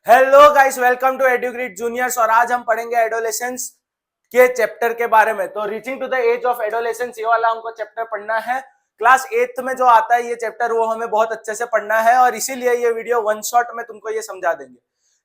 Hello guys, welcome to Edugrid juniors. और आज हम पढ़ेंगे एडोलेसेंस के चैप्टर के बारे में। तो reaching to the age of adolescence, ये वाला हमको चैप्टर पढ़ना है। क्लास 8th में जो आता है ये चैप्टर, वो हमें बहुत अच्छे से पढ़ना है और इसीलिए ये वीडियो वन शॉट में तुमको ये समझा देंगे।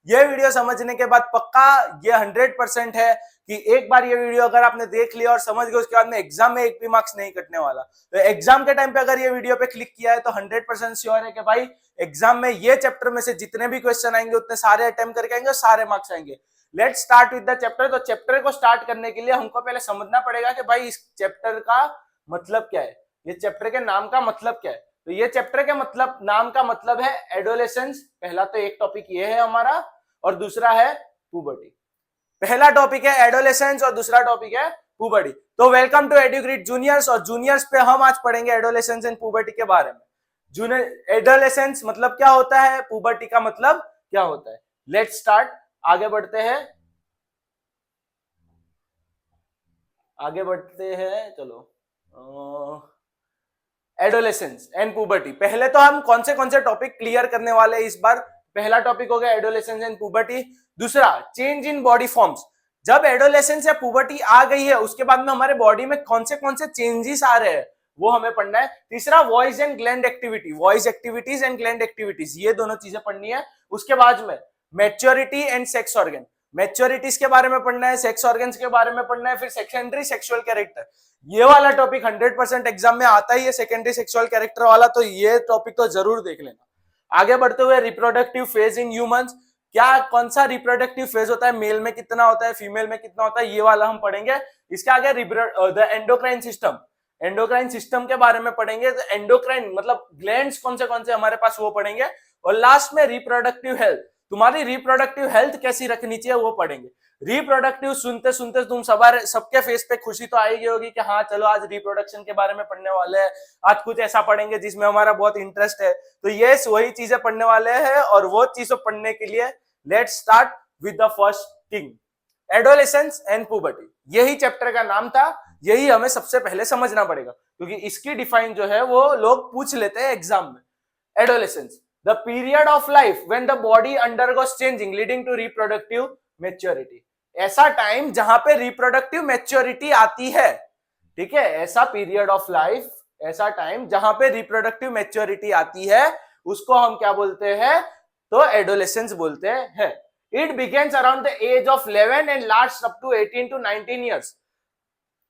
ये वीडियो समझने के बाद पक्का ये 100% है कि एक बार ये वीडियो अगर आपने देख लिया और समझ गए, उसके बाद में एग्जाम में एक भी मार्क्स नहीं कटने वाला। तो एग्जाम के टाइम पे अगर ये वीडियो पे क्लिक किया है तो 100% श्योर है कि भाई एग्जाम में ये चैप्टर में से जितने भी क्वेश्चन आएंगे उतने सारे अटेम्प्ट करके आएंगे और सारे मार्क्स आएंगे। Let's start with the chapter. तो चैप्टर को स्टार्ट करने के लिए हमको पहले समझना पड़ेगा कि भाई इस चैप्टर का मतलब क्या है, ये चैप्टर के नाम का मतलब क्या है। तो ये चैप्टर के मतलब, नाम का मतलब है एडोलेसेंस। पहला तो एक टॉपिक ये है हमारा और दूसरा है पुबर्टी। पहला टॉपिक है एडोलेसेंस और दूसरा टॉपिक है पुबर्टी। तो वेलकम टू एडुग्रिड जूनियर्स। और जूनियर्स पे हम आज पढ़ेंगे एडोलेसेंस एंड पुबर्टी के बारे में। जूनियर एडोलेसेंस मतलब क्या होता है, पुबर्टी का मतलब क्या होता है। लेट्स स्टार्ट, आगे बढ़ते हैं चलो। एडोलेसेंस एंड पुबर्टी, पहले तो हम कौन से टॉपिक क्लियर करने वाले हैं इस बार। पहला टॉपिक हो गया एडोलेसेंस एंड पुबर्टी। दूसरा, चेंज इन बॉडी फॉर्म्स। जब एडोलेसेंस या पुबर्टी आ गई है उसके बाद में हमारे बॉडी में कौन से चेंजेस आ रहे हैं वो हमें पढ़ना है। तीसरा, voice and gland activity, voice activities and gland activities, ये दोनों चीजें पढ़नी है। उसके बाद में मैच्योरिटी एंड सेक्स ऑर्गन, मैच्योरिटीज के बारे में पढ़ना है, सेक्स ऑर्गन्स के बारे में पढ़ना है। फिर सेकेंडरी सेक्सुअल कैरेक्टर, ये वाला टॉपिक 100% एग्जाम में आता ही है, सेकेंडरी सेक्सुअल कैरेक्टर वाला, तो ये टॉपिक तो जरूर देख लेना। आगे बढ़ते हुए रिप्रोडक्टिव फेज इन ह्यूमंस, क्या कौन सा रिप्रोडक्टिव फेज होता है, मेल में कितना होता है, फीमेल में कितना होता है, ये वाला हम पढ़ेंगे। इसके आगे the endocrine system, endocrine system के बारे में पढ़ेंगे। तो एंडोक्राइन मतलब ग्लैंड्स कौन से हमारे पास, वो पढ़ेंगे। और लास्ट में रिप्रोडक्टिव हेल्थ, तुम्हारी रिप्रोडक्टिव हेल्थ कैसी रखनी चाहिए वो पढ़ेंगे। रिप्रोडक्टिव सुनते सुनते तुम सबके फेस पे खुशी तो आएगी होगी कि हाँ चलो आज रिप्रोडक्शन के बारे में पढ़ने वाले हैं, आज कुछ ऐसा पढ़ेंगे जिसमें हमारा बहुत इंटरेस्ट है। तो ये वही चीजें पढ़ने वाले हैं और वो चीजें पढ़ने के लिए let's start with the first thing, adolescence and puberty. यही चैप्टर का नाम था, यही हमें सबसे पहले समझना पड़ेगा क्योंकि इसकी डिफाइन जो है वो लोग पूछ लेते हैं एग्जाम में। Adolescence, the period of life when the body undergoes changing leading to reproductive maturity, ऐसा टाइम जहां पे रिप्रोडक्टिव मैच्योरिटी आती है। ठीक है, ऐसा पीरियड ऑफ लाइफ, ऐसा टाइम जहां पे रिप्रोडक्टिव मैच्योरिटी आती है उसको हम क्या बोलते हैं, तो एडोलेसेंस बोलते हैं। It begins around the age of 11 and last up to 18 to 19 years.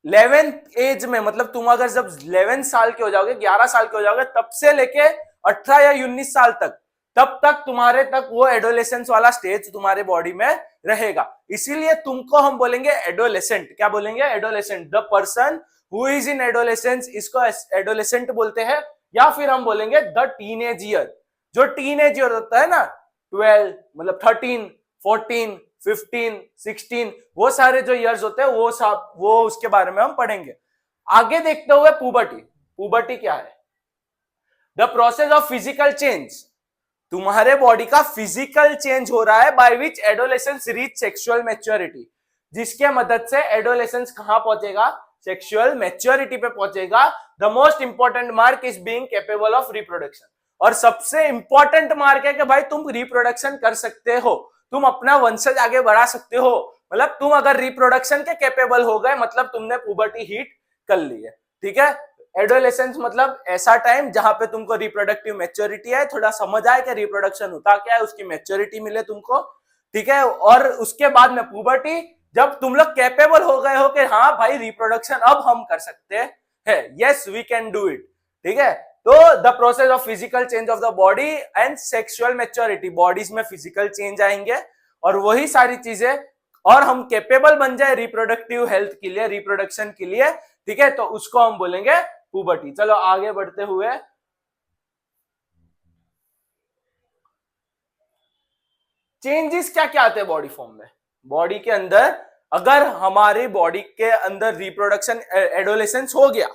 11th age में मतलब तुम अगर जब 11 साल के हो जाओगे, 11 साल के हो जाओगे, तब से लेके 18 या 19 साल तक, तब तक तुम्हारे तक वो एडोलेसेंस वाला स्टेज तुम्हारे बॉडी में रहेगा। इसीलिए तुमको हम बोलेंगे एडोलेसेंट। क्या बोलेंगे, adolescent. The person who is in adolescence, इसको एडोलेसेंट बोलते हैं। या फिर हम बोलेंगे द टीनेज ईयर। जो टीनेज ईयर होता है ना, 12 मतलब 13, 14, 15, 16, वो सारे जो ईयर्स होते हैं वो उसके बारे में हम पढ़ेंगे। आगे देखते हुए पुबर्टी, पुबर्टी क्या है, the process of physical change, तुम्हारे बॉडी का फिजिकल चेंज हो रहा है by which adolescence reach sexual maturity, जिसके मदद से एडोलेसेंस कहां पहुंचेगा, सेक्सुअल मैच्योरिटी पे पहुंचेगा। The most important mark is being capable of reproduction, और सबसे इंपॉर्टेंट मार्क है कि भाई तुम रिप्रोडक्शन कर सकते हो, तुम अपना वंशज आगे बढ़ा सकते हो। मतलब तुम अगर रिप्रोडक्शन के कैपेबल हो गए मतलब तुमने पुबर्टी हिट कर ली है। ठीक है, एडोलेसेंस मतलब ऐसा टाइम जहां पे तुमको रिप्रोडक्टिव मैच्योरिटी है, थोड़ा समझ आए कि रिप्रोडक्शन होता क्या है, उसकी मैच्योरिटी मिले तुमको। ठीक है, और उसके बाद में पुबर्टी, जब तुम लोग कैपेबल हो गए हो कि हाँ भाई रिप्रोडक्शन अब हम कर सकते हैं, yes we can do it. ठीक है, तो the process of physical change of the body and sexual maturity, bodies में फिजिकल चेंज आएंगे और वही सारी चीजें, और हम कैपेबल बन जाए रिप्रोडक्टिव हेल्थ के लिए, रिप्रोडक्शन के लिए। ठीक है, तो उसको हम बोलेंगे पुबर्टी। चलो आगे बढ़ते हुए, चेंजेस क्या क्या आते हैं बॉडी फॉर्म में। बॉडी के अंदर अगर हमारी बॉडी के अंदर रिप्रोडक्शन, एडोलेसेंस हो गया,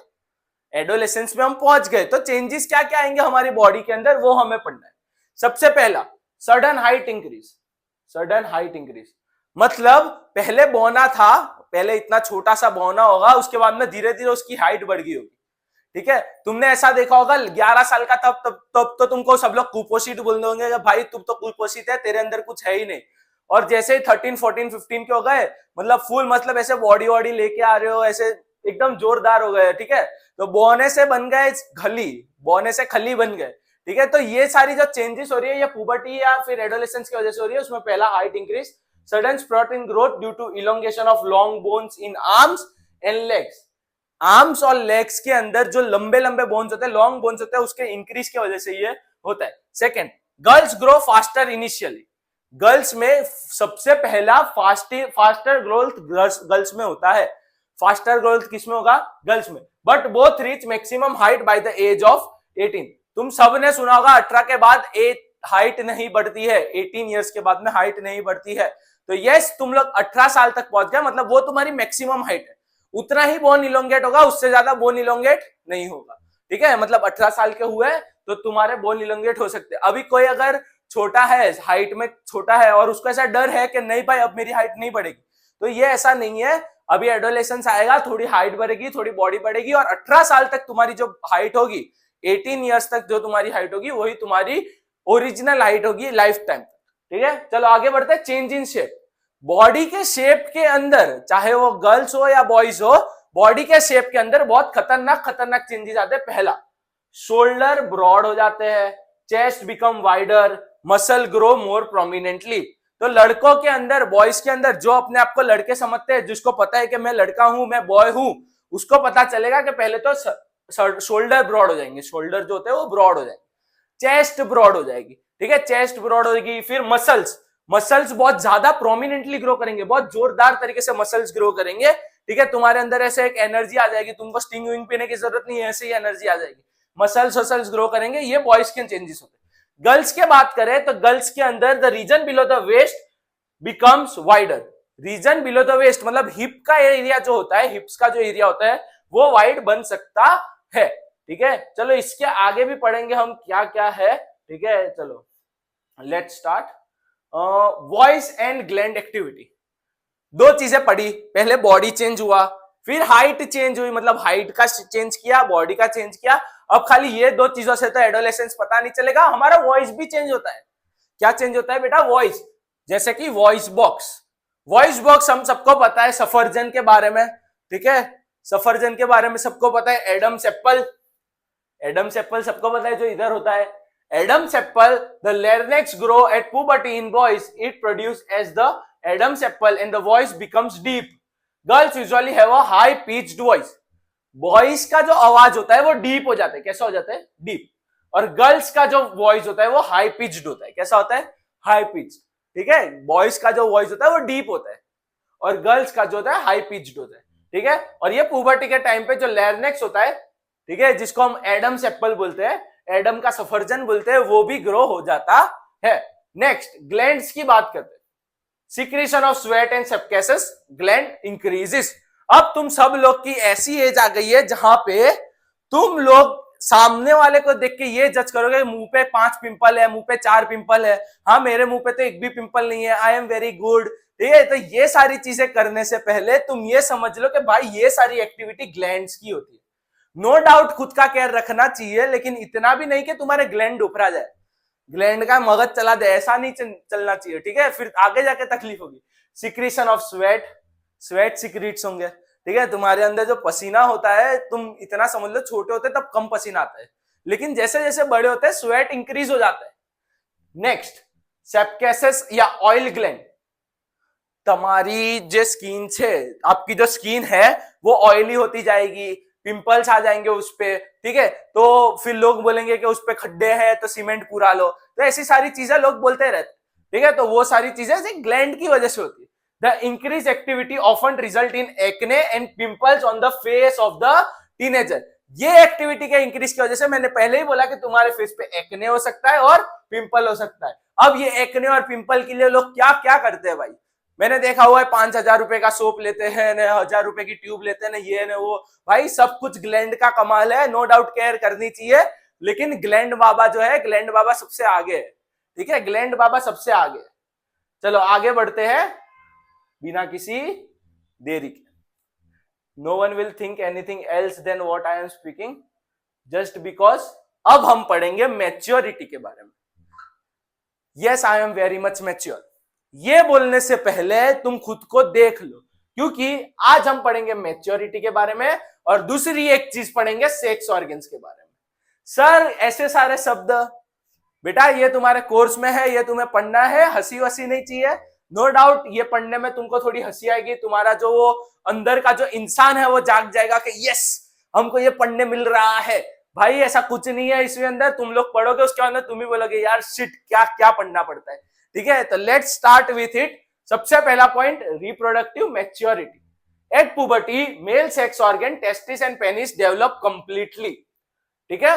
एडोलेसेंस में हम पहुंच गए, तो चेंजेस क्या क्या आएंगे हमारी बॉडी के अंदर वो हमें पढ़ना है। सबसे पहला, sudden height increase. Sudden height increase मतलब पहले बौना था, पहले इतना छोटा सा बौना होगा, उसके बाद में धीरे धीरे उसकी हाइट बढ़ गई होगी। ठीक है, तुमने ऐसा देखा होगा 11 साल का तब तो तुमको सब लोग कुपोषित बोल देंगे कि भाई तुम तो कुपोषित है, तेरे अंदर कुछ है ही नहीं। और जैसे ही 13, 14, 15 के हो गए, मतलब फुल मतलब ऐसे बॉडी वॉडी लेके आ रहे हो, ऐसे एकदम जोरदार हो गए, ठीक है, तो बौने से बन गए खली, बौने से खली बन गए, ठीक है। तो ये सारी जो चेंजेस हो रही है ये पुबर्टी या फिर एडोलेसेंस की वजह से हो रही है। उसमें पहला height increase, sudden spurt in growth due to elongation of long bones in arms and legs. Arms और लेग्स के अंदर जो लंबे लंबे बोन्स होते हैं, लॉन्ग बोन्स होते हैं, उसके इंक्रीज की वजह से ये होता है। Second, girls grow faster initially. Girls में सबसे पहला फास्टर ग्रोथ गर्ल्स में होता है। फास्टर ग्रोथ किसमें होगा? गर्ल्स में। But both reach maximum height by the age of 18। तुम सबने सुना होगा 18 के बाद हाइट नहीं बढ़ती है, 18 ईयर्स के बाद में हाइट नहीं बढ़ती है। तो यस, तुम लोग 18 साल तक पहुंच गए, मतलब वो तुम्हारी मैक्सिमम हाइट है, उतना ही बोन इलोंगेट होगा, उससे ज्यादा बोन इलोंगेट नहीं होगा, ठीक है। मतलब 18 साल के हुए तो तुम्हारे बोन इलोंगेट हो सकते हैं। अभी कोई अगर छोटा है, हाइट में छोटा है और उसको ऐसा डर है कि नहीं भाई अब मेरी हाइट नहीं बढ़ेगी, तो ये ऐसा नहीं है। अभी एडोलेसेंस आएगा, थोड़ी हाइट बढ़ेगी, थोड़ी बॉडी बढ़ेगी, और 18 साल तक तुम्हारी जो हाइट होगी, 18 ईयर्स तक जो तुम्हारी हाइट होगी वही तुम्हारी ओरिजिनल हाइट होगी लाइफ टाइम, ठीक है। चलो आगे बढ़ते हैं। Change in shape. बॉडी के शेप के अंदर, चाहे वो गर्ल्स हो या बॉयज हो, बॉडी के शेप के अंदर बहुत खतरनाक चेंजेस आते हैं। पहला, शोल्डर ब्रॉड हो जाते हैं, chest become wider, muscle grow more prominently. तो लड़कों के अंदर, बॉयज के अंदर, जो अपने आप को लड़के समझते हैं, जिसको पता है कि मैं लड़का हूं, मैं बॉय हूं, उसको पता चलेगा कि पहले तो शोल्डर ब्रॉड हो जाएंगे, शोल्डर जो होते हैं वो ब्रॉड हो जाएंगे, चेस्ट ब्रॉड हो जाएगी, ठीक है, चेस्ट ब्रॉड हो जाएगी। फिर मसल्स बहुत ज्यादा प्रोमिनेंटली ग्रो करेंगे, बहुत जोरदार तरीके से मसल्स ग्रो करेंगे, ठीक है। तुम्हारे अंदर ऐसे एक एनर्जी आ जाएगी, तुमको स्टिंग विंग पीने की जरूरत नहीं है, ऐसे ही एनर्जी आ जाएगी, मसल्स ग्रो करेंगे। ये बॉयज के चेंजेस होते हैं। गर्ल्स की बात करें तो गर्ल्स के अंदर the region below the waist becomes wider. Region below the waist मतलब हिप का एरिया जो होता है, हिप्स का जो एरिया होता है वो वाइड बन सकता है, ठीक है। चलो इसके आगे भी पढ़ेंगे हम क्या क्या है, ठीक है। चलो let's start. Voice and gland activity. दो चीजें पढ़ी, पहले बॉडी चेंज हुआ, फिर हाइट चेंज हुई, मतलब हाइट का चेंज किया, बॉडी का चेंज किया। अब खाली ये दो चीजों से तो एडोलेसेंस पता नहीं चलेगा, हमारा वॉइस भी चेंज होता है। क्या चेंज होता है बेटा? वॉइस। जैसे कि वॉइस बॉक्स हम सबको पता है, सफरजन के बारे में, ठीक है, सफरजन के बारे में सबको पता है। एडम्स एप्पल सबको पता है, जो इधर होता है Adam's apple. The larynx grow at puberty in boys. It produce as the Adam's apple and the voice becomes deep. Girls usually have a high pitched voice. Boys का जो आवाज होता है वो डीप हो जाता है। कैसा हो जाता है? डीप। और गर्ल्स का जो वॉइस होता है वो हाई पिच्ड होता है। कैसा होता है? हाई पिच, ठीक है। बॉयज का जो वॉइस होता है वो डीप होता है और गर्ल्स का जो होता है हाई पिच्ड होता है, ठीक है। और ये पुबर्टी के टाइम पे जो लैरिंक्स होता है, ठीक है, जिसको हम एडम्स एप्पल बोलते हैं, एडम का सफरजन बोलते हैं, वो भी ग्रो हो जाता है। नेक्स्ट, ग्लैंड्स की बात करते हैं। Secretion of sweat and sebaceous, gland increases. अब तुम सब लोग की ऐसी एज आ गई है जहां पे तुम लोग सामने वाले को देख के ये जज करोगे मुंह पे 5 पिंपल है, मुंह पे 4 पिंपल है, हाँ मेरे मुंह पे तो एक भी पिंपल नहीं है, आई एम वेरी गुड, ठीक है। तो ये सारी चीजें करने से पहले तुम ये समझ लो कि भाई ये सारी एक्टिविटी ग्लैंड्स की होती है। नो डाउट खुद का केयर रखना चाहिए, लेकिन इतना भी नहीं कि तुम्हारे ग्लैंड उभरा जाए, ग्लैंड का मगज चला जाए, ऐसा नहीं चलना चाहिए, ठीक है, फिर आगे जाके तकलीफ होगी। सिक्रीशन ऑफ स्वेट सिक्रीट्स होंगे, ठीक है। तुम्हारे अंदर जो पसीना होता है, तुम इतना समझ लो छोटे होते तब कम पसीना आता है, लेकिन जैसे जैसे बड़े होते हैं स्वेट इंक्रीज हो जाता है। नेक्स्ट, सेप्केसेस या ऑयल ग्लैंड। तुम्हारी जो स्किन है, आपकी जो स्किन है वो ऑयली होती जाएगी, पिंपल्स आ जाएंगे उस पे, ठीक है। तो फिर लोग बोलेंगे कि उस पे खड्डे हैं तो सीमेंट पूरा लो, तो ऐसी सारी चीजें लोग बोलते रहते, ठीक है। तो वो सारी चीजें ग्लैंड की वजह से होती है। The increase activity often result in acne and pimples on the face of the teenager. ये एक्टिविटी के इंक्रीज की वजह से, मैंने पहले ही बोला कि तुम्हारे फेस पे एक्ने हो सकता है और पिंपल हो सकता है। अब ये एक्ने और पिंपल के लिए लोग क्या क्या करते हैं भाई, मैंने देखा हुआ है 5,000 रुपए का सोप लेते हैं, 1,000 रुपए की ट्यूब लेते हैं, ये न वो, भाई सब कुछ ग्लैंड का कमाल है। नो डाउट केयर करनी चाहिए, लेकिन ग्लैंड बाबा जो है, ग्लैंड बाबा सबसे आगे है, ठीक है, ग्लैंड बाबा सबसे आगे है। चलो आगे बढ़ते हैं बिना किसी देरी के। No one will think anything else than what I am speaking. Just because अब हम पढ़ेंगे मैच्योरिटी के बारे में। Yes, I am very much mature. ये बोलने से पहले तुम खुद को देख लो, क्योंकि आज हम पढ़ेंगे मैच्योरिटी के बारे में और दूसरी एक चीज पढ़ेंगे सेक्स ऑर्गन्स के बारे में। सर ऐसे सारे शब्द बेटा ये तुम्हारे कोर्स में है, ये तुम्हें पढ़ना है, हंसी वसी नहीं चाहिए। नो डाउट ये पढ़ने में तुमको थोड़ी हंसी आएगी, तुम्हारा जो वो अंदर का जो इंसान है वो जाग जाएगा कि यस हमको ये पढ़ने मिल रहा है। भाई ऐसा कुछ नहीं है इसके अंदर, तुम लोग पढ़ोगे उसके अंदर तुम ही बोलोगे यार शिट क्या क्या पढ़ना पड़ता है। ठीक है, तो लेट्स स्टार्ट विथ इट। सबसे पहला point, reproductive maturity. At puberty male sex organ testis and penis develop completely. ठीक है,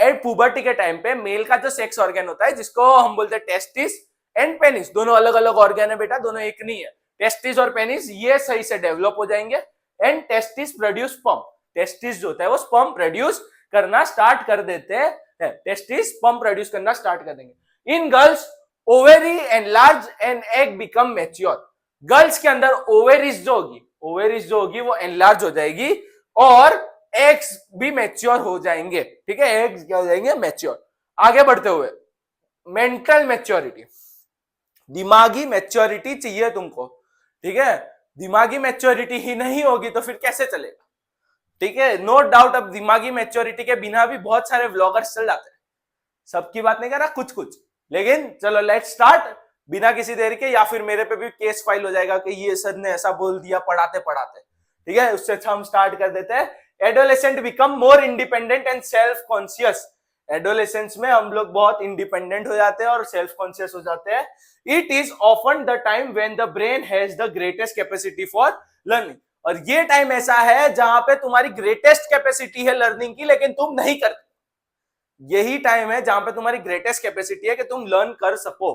एट पुबर्टी के टाइम पे मेल का जो सेक्स ऑर्गन होता है जिसको हम बोलते हैं टेस्टिस एंड पेनिस, दोनों अलग अलग ऑर्गन है बेटा, दोनों एक नहीं है। टेस्टिस और पेनिस ये सही से डेवलप हो जाएंगे and testis produce sperm. Testis जो होता है वो स्पर्म प्रोड्यूस करना स्टार्ट कर देते हैं, टेस्टिस स्पर्म प्रोड्यूस करना स्टार्ट कर देंगे। In girls ovary enlarge and egg become mature. Girls के अंदर ओवेरीज जो होगी वो एनलार्ज हो जाएगी और एग्स भी मैच्योर हो जाएंगे। ठीक है, एग्स क्या हो जाएंगे, मैच्योर। आगे बढ़ते हुए मेंटल मैच्योरिटी, दिमागी मैच्योरिटी चाहिए तुमको। ठीक है, दिमागी मैच्योरिटी ही नहीं होगी तो फिर कैसे चलेगा। ठीक है, नो डाउट अब दिमागी मैच्योरिटी के बिना भी बहुत सारे व्लॉगर्स चल जाते हैं, सबकी बात नहीं कर रहा, कुछ कुछ। लेकिन चलो लेट्स स्टार्ट बिना किसी देर के, या फिर मेरे पे भी केस फाइल हो जाएगा कि ये सर ने ऐसा बोल दिया पढ़ाते पढ़ाते। ठीक है, उससे अच्छा हम स्टार्ट कर देते हैं। Adolescent become more independent and self conscious. Adolescence में हम लोग बहुत इंडिपेंडेंट हो जाते हैं और सेल्फ कॉन्शियस हो जाते हैं। It is often the time when the brain has the greatest capacity for learning. और ये टाइम ऐसा है जहां पे तुम्हारी ग्रेटेस्ट कैपेसिटी है लर्निंग की, लेकिन तुम नहीं करते। यही टाइम है जहां पे तुम्हारी ग्रेटेस्ट कैपेसिटी है कि तुम लर्न कर सको।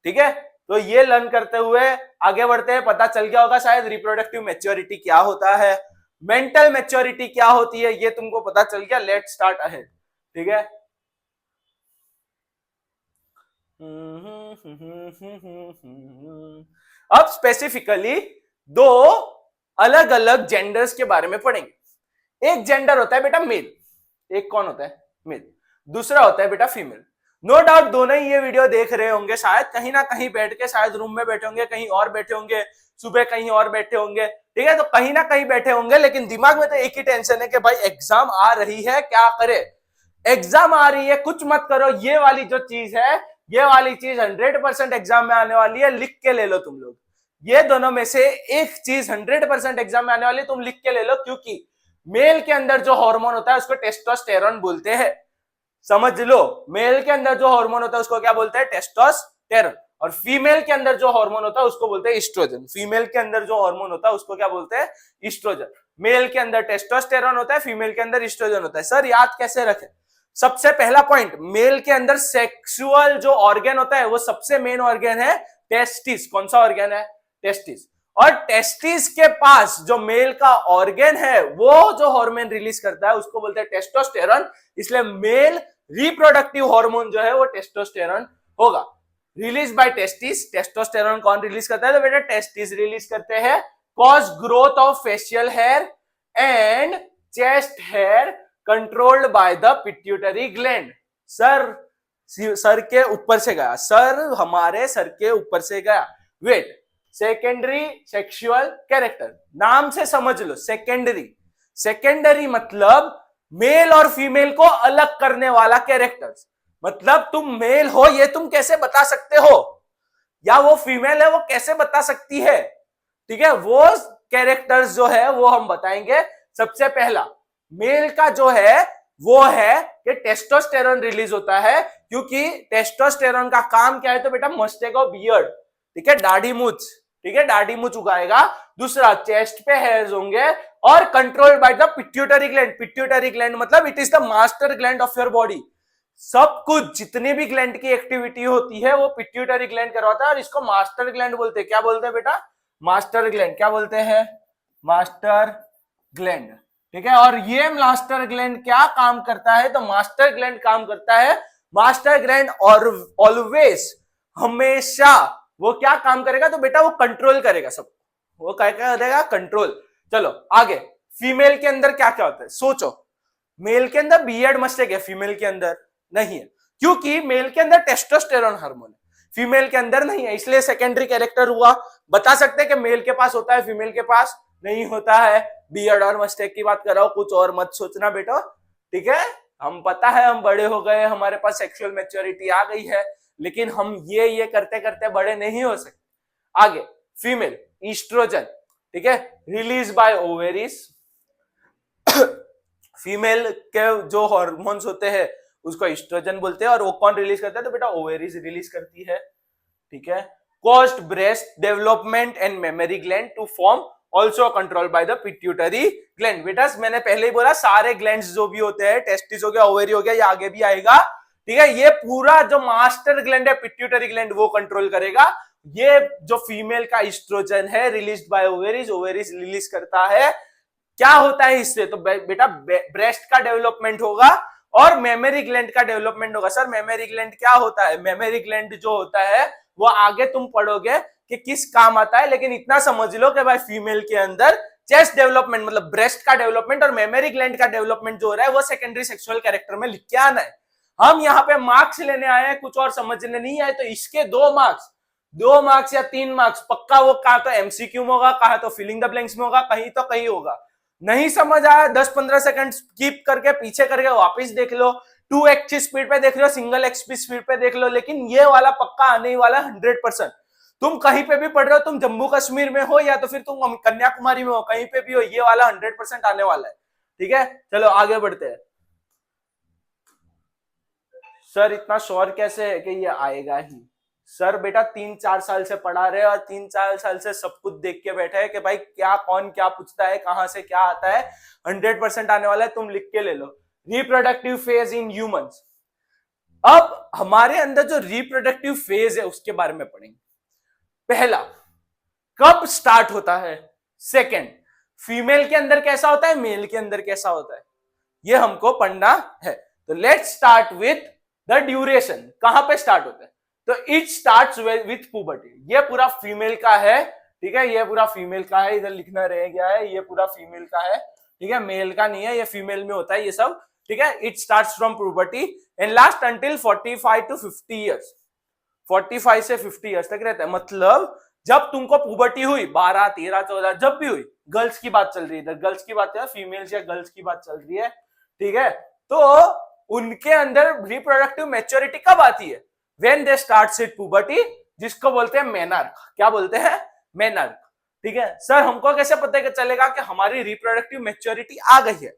ठीक है, तो ये लर्न करते हुए आगे बढ़ते हैं। पता चल गया होगा शायद रिप्रोडक्टिव मैच्योरिटी क्या होता है, मेंटल मैच्योरिटी क्या होती है, ये तुमको पता चल गया। Let's start ahead. ठीक है, अब स्पेसिफिकली दो अलग अलग जेंडर्स के बारे में पढ़ेंगे। एक जेंडर होता है बेटा मेल, एक कौन होता है, मेल। दूसरा होता है बेटा फीमेल। नो डाउट दोनों ही ये वीडियो देख रहे होंगे शायद, कहीं ना कहीं बैठ के, शायद रूम में बैठे होंगे, कहीं और बैठे होंगे, सुबह कहीं और बैठे होंगे। ठीक है, तो कहीं ना कहीं बैठे होंगे, लेकिन दिमाग में तो एक ही टेंशन है कि भाई एग्जाम आ रही है, क्या करे। एग्जाम आ रही है, कुछ मत करो, ये वाली जो चीज है, ये वाली चीज 100% एग्जाम में आने वाली है, लिख के ले लो तुम लोग। ये दोनों में से एक चीज 100% एग्जाम में आने वाली है, तुम लिख के ले लो। क्योंकि मेल के अंदर जो हार्मोन होता है उसको टेस्टोस्टेरोन बोलते हैं। समझ लो, मेल के अंदर जो हार्मोन होता है उसको क्या बोलते हैं, टेस्टोस्टेरोन। और फीमेल के अंदर जो हार्मोन होता है उसको बोलते हैं ईस्ट्रोजन। फीमेल के अंदर जो हार्मोन होता है उसको क्या बोलते हैं, ईस्ट्रोजन। मेल के अंदर टेस्टोस्टेरोन होता है, फीमेल के अंदर ईस्ट्रोजन होता है। सर याद कैसे रखें, सबसे पहला पॉइंट, मेल के अंदर सेक्सुअल जो ऑर्गन होता है वो सबसे मेन ऑर्गन है टेस्टिस। कौन सा ऑर्गन है, टेस्टिस। और टेस्टिस के पास जो मेल का ऑर्गन है वो जो हार्मोन रिलीज करता है उसको बोलते हैं टेस्टोस्टेरोन। इसलिए मेल रिप्रोडक्टिव हार्मोन जो है वो टेस्टोस्टेरोन होगा, रिलीज बाय टेस्टिस। टेस्टोस्टेरोन कौन रिलीज करता है, तो बेटा टेस्टिस रिलीज करते हैं। Cause growth of facial hair and chest hair controlled by the pituitary gland. सर के ऊपर से गया, सर हमारे सर के ऊपर से गया। वेट, सेकेंडरी सेक्सुअल कैरेक्टर, नाम से समझ लो। सेकेंडरी मतलब मेल और फीमेल को अलग करने वाला कैरेक्टर्स। मतलब तुम मेल हो ये तुम कैसे बता सकते हो, या वो फीमेल है वो कैसे बता सकती है। ठीक है, वो कैरेक्टर्स जो है वो हम बताएंगे। सबसे पहला मेल का जो है वो है कि टेस्टोस्टेरोन रिलीज होता है, क्योंकि टेस्टोस्टेरोन का काम क्या है, तो बेटा मस्टेक ऑफ बियर्ड। ठीक है, दाढ़ी मूछ। ठीक है, दाढ़ी मूछ उगाएगा। दूसरा, चेस्ट पे हेयर्स होंगे और controlled by the pituitary gland. Pituitary gland मतलब it is the master gland of your body. सब कुछ जितनी भी ग्लैंड की एक्टिविटी होती है वो पिट्यूटरी ग्लैंड करवाता है, और इसको मास्टर ग्लैंड बोलते हैं। क्या बोलते हैं बेटा, मास्टर ग्लैंड। क्या बोलते हैं, मास्टर ग्लैंड। ठीक है, और ये मास्टर ग्लैंड क्या काम करता है, तो मास्टर ग्लैंड काम करता है, मास्टर ग्लैंड और ऑलवेज हमेशा वो क्या काम करेगा, तो बेटा वो कंट्रोल करेगा सब। वो क्या करेगा, कंट्रोल। चलो आगे, फीमेल के अंदर क्या क्या होता है, सोचो। मेल के अंदर बीएड मस्टेक है, फीमेल के अंदर नहीं है, क्योंकि मेल के अंदर टेस्टोस्टेरोन हार्मोन है, फीमेल के अंदर नहीं है, इसलिए सेकेंडरी कैरेक्टर हुआ। बता सकते हैं कि मेल के पास होता है, फीमेल के पास नहीं होता है। बीएड और मस्टेक की बात कर रहा हूं, कुछ और मत सोचना बेटा, ठीक है। हम पता है हम बड़े हो गए, हमारे पास सेक्सुअल मैच्योरिटी आ गई है, लेकिन हम ये करते करते बड़े नहीं हो सकते। आगे फीमेल ईस्ट्रोजन, ठीक है, रिलीज बाय ओवेरीज। फीमेल के जो हार्मोन्स होते हैं उसको ईस्ट्रोजन बोलते हैं, और वो कौन रिलीज करता है, तो बेटा ओवेरीज रिलीज करती है, ठीक है। Caused breast development and memory gland to form also control by the pituitary gland. बेटा मैंने पहले ही बोला सारे ग्लैंड्स जो भी होते हैं, टेस्टिस हो गया, ओवेरी हो गया, ये आगे भी आएगा, ठीक है, ये पूरा जो मास्टर ग्लैंड है पिट्यूटरी ग्लैंड वो कंट्रोल करेगा। ये जो फीमेल का ईस्ट्रोजन है released by ovaries, ovaries release करता है। क्या होता है इससे, तो बेटा ब्रेस्ट का डेवलपमेंट होगा और मेमोरी ग्लैंड का डेवलपमेंट होगा। सर मेमोरी ग्लैंड क्या होता है, मेमोरी ग्लैंड जो होता है वो आगे तुम पढ़ोगे कि किस काम आता है, लेकिन इतना समझ लो कि भाई फीमेल के अंदर चेस्ट डेवलपमेंट मतलब ब्रेस्ट का डेवलपमेंट और मेमोरी ग्लैंड का डेवलपमेंट जो हो रहा है वो सेकेंडरी सेक्सुअल कैरेक्टर में लिख के आना है। हम यहाँ पे मार्क्स लेने आए हैं, कुछ और समझने नहीं आए, तो इसके 2 मार्क्स या 3 मार्क्स पक्का, वो कहा तो एमसीक्यू में होगा, कहा तो फिलिंग द ब्लैंक्स में होगा, कहीं तो कहीं होगा। नहीं समझ आया 10-15 सेकंड स्किप करके पीछे करके वापस देख लो, 2x स्पीड पे देख लो, सिंगल एक्स स्पीड पे देख लो, लेकिन ये वाला पक्का आने वाला 100%। तुम कहीं पे भी पढ़ रहे हो, तुम जम्मू कश्मीर में हो या तो फिर तुम कन्याकुमारी में हो, कहीं पे भी हो, ये वाला 100% आने वाला है, ठीक है। चलो आगे बढ़ते हैं। सर इतना श्योर कैसे है कि ये आएगा ही? सर बेटा 3-4 साल से पढ़ा रहे और 3-4 साल से सब कुछ देख के बैठे हैं कि भाई क्या कौन क्या पूछता है, कहां से क्या आता है, 100% आने वाला है, तुम लिख के ले लो। Reproductive phase in humans. अब हमारे अंदर जो रिप्रोडक्टिव फेज है उसके बारे में पढ़ेंगे। पहला, कब स्टार्ट होता है। सेकंड, फीमेल के अंदर कैसा होता है, मेल के अंदर कैसा होता है, ये हमको पढ़ना है। तो let's start with the duration. कहां पे स्टार्ट होता है, तो इट स्टार्ट्स विथ पुबर्टी। ये पूरा फीमेल का है, ठीक है, ये पूरा फीमेल का है, इधर लिखना रह गया है, ये पूरा फीमेल का है, ठीक है, मेल का नहीं है, ये फीमेल में होता है ये सब, ठीक है। It starts from puberty and last until 45 to 50 years. 45 से 50 ईयर्स तक रहता है। मतलब जब तुमको पुबर्टी हुई 12, 13, 14 जब भी हुई, गर्ल्स की बात चल रही है, इधर गर्ल्स की बात चल रही है, फीमेल्स या गर्ल्स की बात चल रही है, ठीक है। तो उनके अंदर रिप्रोडक्टिव मैच्योरिटी कब आती है, when they starts it puberty, जिसको बोलते हैं मेनार्क। क्या बोलते हैं, मेनार्क, ठीक है। सर हमको कैसे पता चलेगा कि हमारी रिप्रोडक्टिव मैच्योरिटी आ गई है,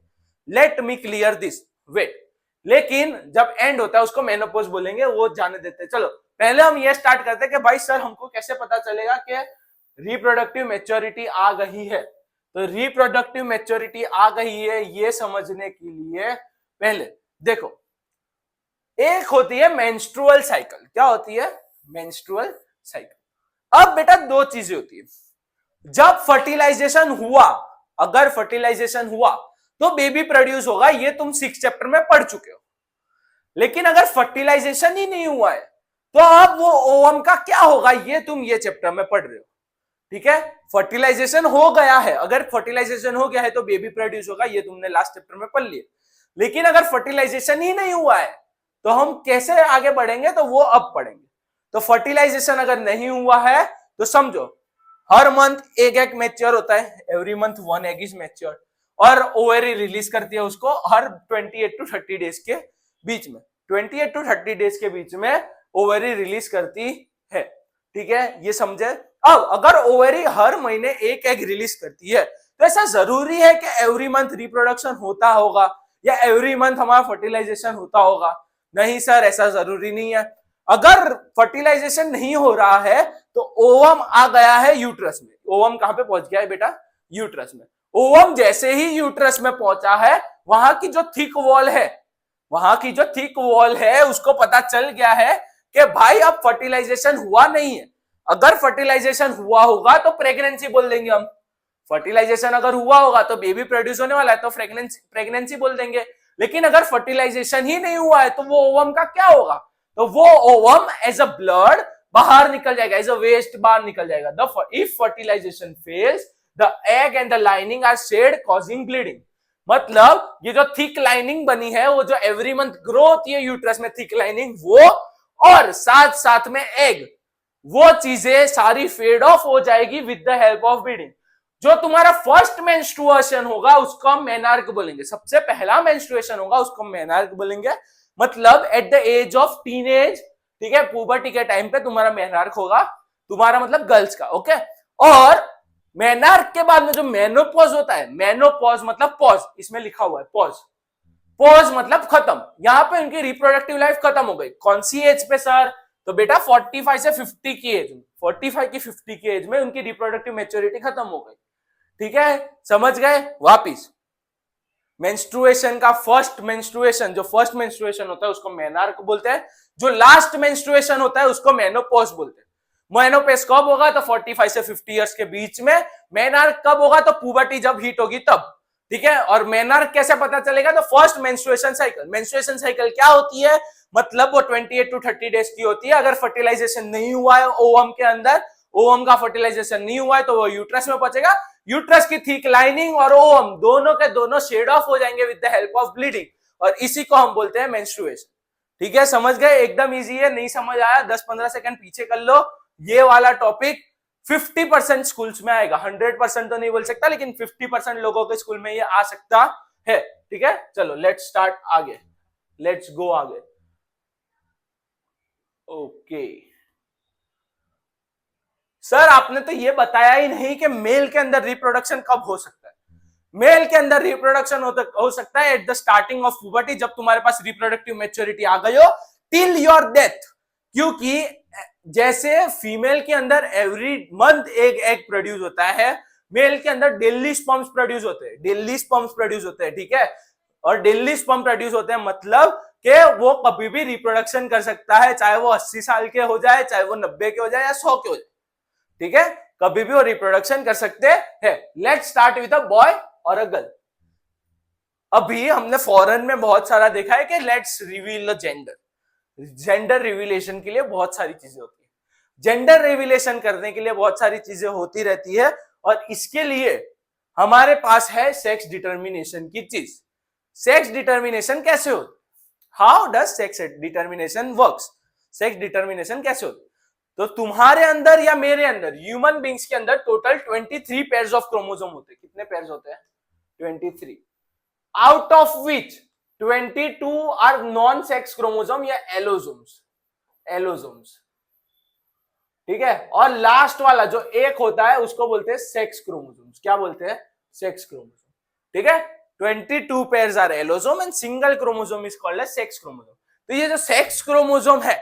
let me clear this, wait. लेकिन जब एंड होता है उसको मेनोपॉज बोलेंगे, वो जाने देते हैं। चलो पहले हम ये स्टार्ट करते हैं कि भाई सर हमको कैसे पता चलेगा कि रिप्रोडक्टिव मैच्योरिटी आ गई है। तो रिप्रोडक्टिव मैच्योरिटी आ गई है ये समझने के लिए पहले देखो, एक होती है मेंस्ट्रुअल साइकिल। क्या होती है, मेंस्ट्रुअल साइकिल। अब बेटा 2 चीजें होती है, जब फर्टिलाइजेशन हुआ, अगर फर्टिलाइजेशन हुआ तो बेबी प्रोड्यूस होगा, ये तुम 6th चैप्टर में पढ़ चुके हो। लेकिन अगर फर्टिलाइजेशन ही नहीं हुआ है तो अब वो ओवम का क्या होगा, ये तुम ये चैप्टर में पढ़ रहे हो, ठीक है। फर्टिलाइजेशन हो गया है, अगर फर्टिलाइजेशन हो गया है तो बेबी प्रोड्यूस होगा, ये तुमने लास्ट चैप्टर में पढ़ लिया। लेकिन अगर फर्टिलाइजेशन ही नहीं हुआ है तो हम कैसे आगे बढ़ेंगे, तो वो अब पढ़ेंगे। तो फर्टिलाइजेशन अगर नहीं हुआ है तो समझो हर मंथ एक एग मैच्योर होता है, every month 1 egg is mature, और ओवरी रिलीज करती है उसको हर 28 to 30 डेज के बीच में। 28 to 30 डेज के बीच में ओवरी रिलीज करती है, ठीक है, ये समझे। अब अगर ओवरी हर महीने एक एग रिलीज करती है तो ऐसा जरूरी है कि एवरी मंथ रिप्रोडक्शन होता होगा या एवरी मंथ हमारा फर्टिलाइजेशन होता होगा? नहीं सर, ऐसा जरूरी नहीं है। अगर फर्टिलाइजेशन नहीं हो रहा है तो ओवम आ गया है यूट्रस में। ओवम कहां पे पहुंच गया है बेटा, यूट्रस में। ओवम जैसे ही यूट्रस में पहुंचा है, वहां की जो थिक वॉल है, वहां की जो थिक वॉल है उसको पता चल गया है कि भाई अब फर्टिलाइजेशन हुआ नहीं है। अगर फर्टिलाइजेशन हुआ होगा तो प्रेगनेंसी बोल देंगे हम। फर्टिलाइजेशन अगर हुआ होगा तो बेबी प्रोड्यूस होने वाला है तो प्रेगनेंसी बोल देंगे। लेकिन अगर फर्टिलाइजेशन ही नहीं हुआ है तो वो ओवम का क्या होगा, तो वो ओवम एज अ ब्लड बाहर निकल जाएगा, एज अ वेस्ट बाहर निकल जाएगा। If fertilisation fails, the egg and the lining are shed causing bleeding. मतलब ये जो थिक लाइनिंग बनी है, वो जो एवरी मंथ ग्रो होती है यूट्रस में थिक लाइनिंग, वो और साथ साथ में एग, वो चीजें सारी फेड ऑफ हो जाएगी with the help of bleeding. जो तुम्हारा फर्स्ट मेंस्ट्रुएशन होगा उसको हम मेनार्क बोलेंगे, सबसे पहला मेंस्ट्रुएशन होगा उसको मेनार्क बोलेंगे। मतलब at the age of teenage, ठीक है, पुबर्टी के टाइम पे तुम्हारा मेनार्क होगा, तुम्हारा मतलब गर्ल्स का, ओके। और मेनार्क के बाद में जो मेनोपॉज होता है, मेनोपॉज मतलब पॉज, इसमें लिखा हुआ है पॉज, पॉज मतलब खत्म, यहां पे उनकी रिप्रोडक्टिव लाइफ खत्म हो गई। कौन सी एज पे सर? तो बेटा 45 से 50 की एज में, 45 की 50 की एज में उनकी रिप्रोडक्टिव मैच्योरिटी खत्म हो गई, ठीक है, समझ गए। वापिस मेंस्ट्रुएशन का फर्स्ट मेंस्ट्रुएशन, जो फर्स्ट मेंस्ट्रुएशन होता है उसको मेनार्क बोलते हैं, जो लास्ट मेंस्ट्रुएशन होता है उसको मेनोपॉज बोलते हैं। मेनोपॉज कब होगा? तो 45 से 50 इयर्स के बीच में। मेनार्क कब होगा? तो पुबर्टी जब हिट होगी तब, ठीक है। और मेनार्क कैसे पता चलेगा? तो first menstruation cycle. Menstruation cycle क्या होती है? मतलब वो 28 टू 30 डेज की होती है। अगर फर्टिलाइजेशन नहीं हुआ है ओवम के अंदर, ओवम का फर्टिलाइजेशन नहीं हुआ है, तो वो यूट्रस में पहुंचेगा, यूट्रस की थिक लाइनिंग और ओवम दोनों के दोनों शेड ऑफ हो जाएंगे with the help of bleeding, और इसी को हम बोलते हैं मेंस्ट्रुएशन, ठीक है, समझ गए। एकदम इजी है, नहीं समझ आया 10-15 सेकंड पीछे कर लो। ये वाला टॉपिक 50% स्कूल्स में आएगा, 100% तो नहीं बोल सकता, लेकिन 50% लोगों के स्कूल में ये आ सकता है, ठीक है। चलो लेट्स स्टार्ट आगे, लेट्स गो आगे। ओके सर, आपने तो ये बताया ही नहीं कि मेल के अंदर रिप्रोडक्शन कब हो सकता है। मेल के अंदर रिप्रोडक्शन हो सकता है at the starting of puberty, जब तुम्हारे पास रिप्रोडक्टिव मैच्योरिटी आ गई हो, टिल योर डेथ। क्योंकि जैसे फीमेल के अंदर एवरी मंथ एक एग प्रोड्यूस होता है, मेल के अंदर डेली स्पर्म्स प्रोड्यूस होते हैं, डेली स्पर्म्स प्रोड्यूस होते हैं, ठीक है। और डेली स्पर्म प्रोड्यूस होते हैं मतलब कि वो कभी भी रिप्रोडक्शन कर सकता है, चाहे वो 80 साल के हो जाए, चाहे वो 90 के हो जाए या 100 के हो जाए, ठीक है, कभी भी वो रिप्रोडक्शन कर सकते हैं। Let's start with a boy और अ गर्ल। अभी हमने फॉरेन में बहुत सारा देखा है कि let's reveal the gender. Gender revelation के लिए बहुत सारी चीजें होती है, जेंडर रिवीलेशन करने के लिए बहुत सारी चीजें होती रहती है, और इसके लिए हमारे पास है सेक्स डिटर्मिनेशन की चीज। सेक्स डिटर्मिनेशन कैसे होती? How does sex determination works? Sex determination कैसे होती? तो तुम्हारे अंदर या मेरे अंदर, ह्यूमन बींग्स के अंदर टोटल 23 पेयर्स ऑफ क्रोमोसोम होते हैं। कितने पेयर्स होते हैं? 23। Out of which 22 are non sex chromosome या एलोसोम्स, एलोसोम्स, ठीक है। और लास्ट वाला जो एक होता है उसको बोलते हैं सेक्स क्रोमोसोम्स। क्या बोलते हैं? सेक्स क्रोमोसोम, ठीक है। 22 pairs are allosome and single chromosome is called as sex chromosome. तो ये जो सेक्स क्रोमोसोम है,